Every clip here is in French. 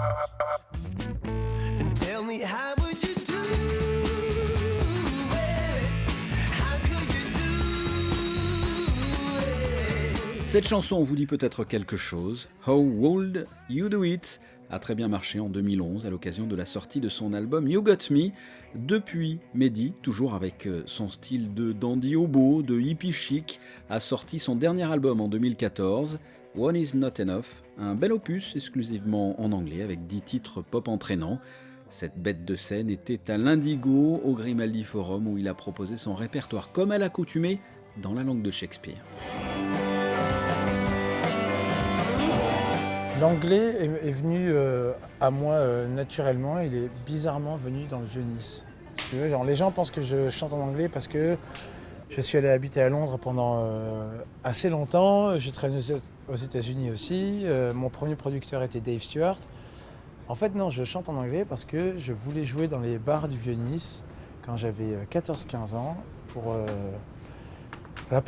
And tell me, how would you do it? How could you do it? Cette chanson vous dit peut-être quelque chose. How Would You Do It a très bien marché en 2011 à l'occasion de la sortie de son album You Got Me. Depuis, Mehdi, toujours avec son style de dandy hobo, de hippie chic, a sorti son dernier album en 2014, One Is Not Enough, un bel opus exclusivement en anglais avec 10 titres pop entraînants. Cette bête de scène était à l'Indigo au Grimaldi Forum où il a proposé son répertoire comme à l'accoutumée dans la langue de Shakespeare. L'anglais est venu à moi naturellement, il est bizarrement venu dans le Vieux-Nice. Parce que, genre, les gens pensent que je chante en anglais parce que je suis allé habiter à Londres pendant assez longtemps, j'ai traîné aux États-Unis aussi, mon premier producteur était Dave Stewart. En fait non, je chante en anglais parce que je voulais jouer dans les bars du Vieux-Nice quand j'avais 14-15 ans pour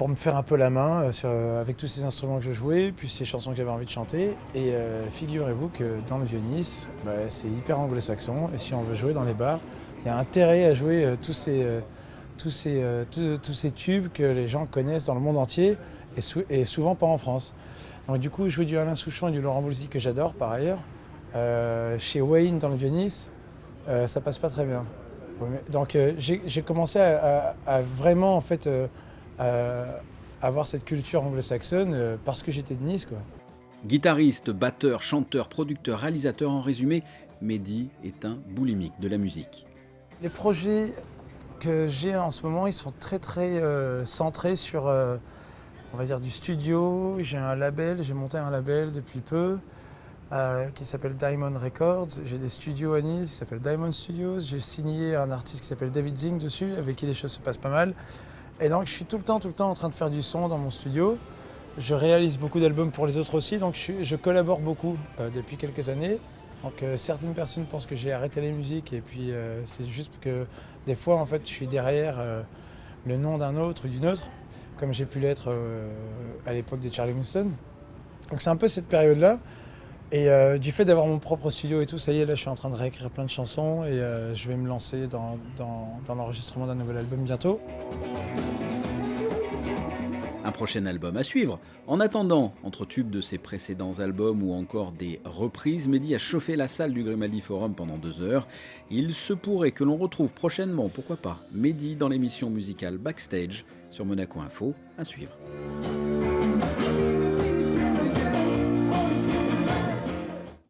me faire un peu la main avec tous ces instruments que je jouais, puis ces chansons que j'avais envie de chanter. Et figurez-vous que dans le Vieux-Nice, c'est hyper anglo-saxon. Et si on veut jouer dans les bars, il y a intérêt à jouer tous ces tubes que les gens connaissent dans le monde entier et souvent pas en France. Donc du coup, jouer du Alain Souchon et du Laurent Voulzy que j'adore par ailleurs, chez Wayne dans le Vieux-Nice, ça passe pas très bien. Donc j'ai commencé à vraiment en fait avoir cette culture anglo-saxonne parce que j'étais de Nice, quoi. Guitariste, batteur, chanteur, producteur, réalisateur, en résumé, Mehdi est un boulimique de la musique. Les projets que j'ai en ce moment, ils sont très centrés sur, on va dire, du studio. J'ai monté un label depuis peu qui s'appelle Diamond Records. J'ai des studios à Nice qui s'appellent Diamond Studios. J'ai signé un artiste qui s'appelle David Zing dessus, avec qui les choses se passent pas mal. Et donc je suis tout le temps en train de faire du son dans mon studio. Je réalise beaucoup d'albums pour les autres aussi, donc je collabore beaucoup depuis quelques années. Donc certaines personnes pensent que j'ai arrêté les musiques et puis c'est juste que des fois en fait je suis derrière le nom d'un autre ou d'une autre, comme j'ai pu l'être à l'époque de Charlie Winston. Donc c'est un peu cette période-là. Et du fait d'avoir mon propre studio et tout, ça y est, là je suis en train de réécrire plein de chansons et je vais me lancer dans l'enregistrement d'un nouvel album bientôt. Un prochain album à suivre. En attendant, entre tubes de ses précédents albums ou encore des reprises, Mehdi a chauffé la salle du Grimaldi Forum pendant 2 heures. Il se pourrait que l'on retrouve prochainement, pourquoi pas, Mehdi dans l'émission musicale Backstage sur Monaco Info, à suivre.